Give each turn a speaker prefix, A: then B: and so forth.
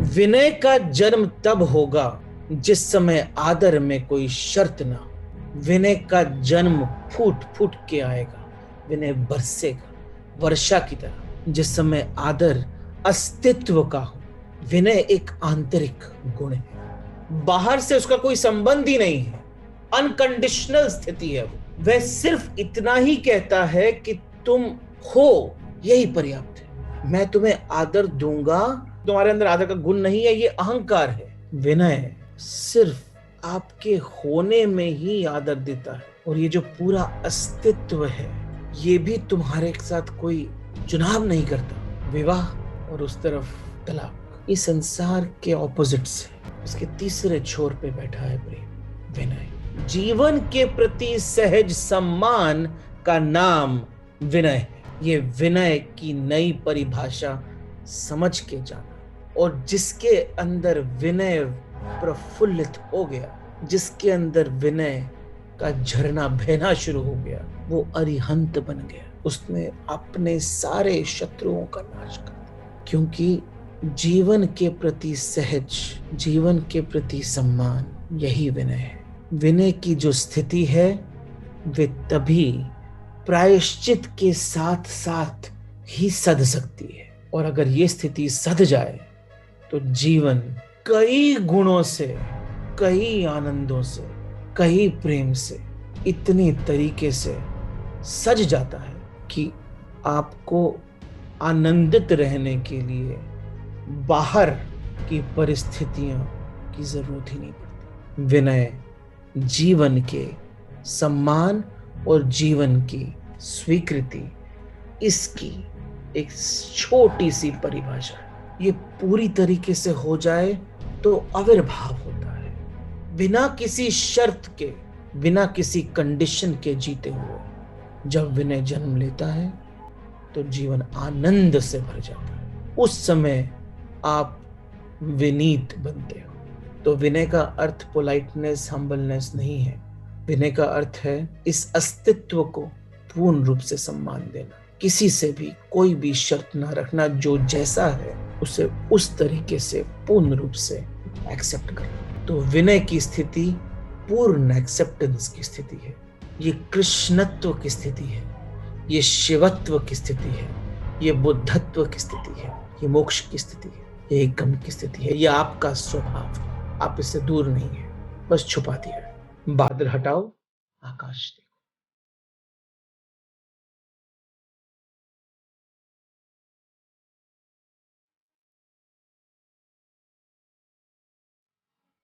A: विनय का जन्म तब होगा जिस समय आदर में कोई शर्त ना हो। विनय का जन्म फूट फूट के आएगा। विनय बरसेगा वर्षा की तरह जिस समय आदर अस्तित्व का हो। विनय एक आंतरिक गुण है, बाहर से उसका कोई संबंध ही नहीं है। अनकंडीशनल स्थिति है वो। वह सिर्फ इतना ही कहता है कि तुम हो, यही पर्याप्त है। मैं तुम्हें आदर दूंगा। तुम्हारे अंदर आदर का गुण नहीं है, ये अहंकार है। विनय सिर्फ आपके होने में ही आदर देता है, और ये जो पूरा अस्तित्व है ये भी तुम्हारे साथ कोई चुनाव नहीं करता। विवाह और उस तरफ तलाक, ये संसार के ऑपोजिट्स है। उसके तीसरे छोर पे बैठा है प्रेम, विनय। जीवन के प्रति सहज सम्मान का नाम विनय है। ये विनय की नई परिभाषा समझ के जाना, और जिसके अंदर विनय प्रफुल्लित हो गया, जिसके अंदर विनय का झरना बहना शुरू हो गया, वो अरिहंत बन गया। उसने अपने सारे शत्रुओं का नाश कर दिया, क्योंकि जीवन के प्रति सहज, जीवन के प्रति सम्मान, यही विनय है। विनय की जो स्थिति है वे तभी प्रायश्चित के साथ साथ ही सध सकती है, और अगर ये स्थिति सध जाए तो जीवन कई गुणों से, कई आनंदों से, कई प्रेम से, इतने तरीके से सज जाता है कि आपको आनंदित रहने के लिए बाहर की परिस्थितियों की जरूरत ही नहीं पड़ती। विनय जीवन के सम्मान और जीवन की स्वीकृति, इसकी एक छोटी सी परिभाषा है। ये पूरी तरीके से हो जाए तो आविर्भाव होता है, बिना किसी शर्त के, बिना किसी कंडीशन के जीते हुए। जब विनय जन्म लेता है तो जीवन आनंद से भर जाता है। उस समय आप विनीत बनते हो। तो विनय का अर्थ पोलाइटनेस, हम्बलनेस नहीं है। विनय का अर्थ है इस अस्तित्व को पूर्ण रूप से सम्मान देना, किसी से भी कोई भी शर्त ना रखना, जो जैसा है उसे उस तरीके से पूर्ण रूप से एक्सेप्ट करना। तो विनय की स्थिति पूर्ण एक्सेप्टेंस की स्थिति है। ये कृष्णत्व की स्थिति है, ये शिवत्व की स्थिति है, ये बुद्धत्व की स्थिति है, ये मोक्ष की स्थिति है, ये एकम की स्थिति है। ये आपका स्वभाव है, आप इससे दूर नहीं है, बस छुपा दिया है। बादल हटाओ, आकाश देखो।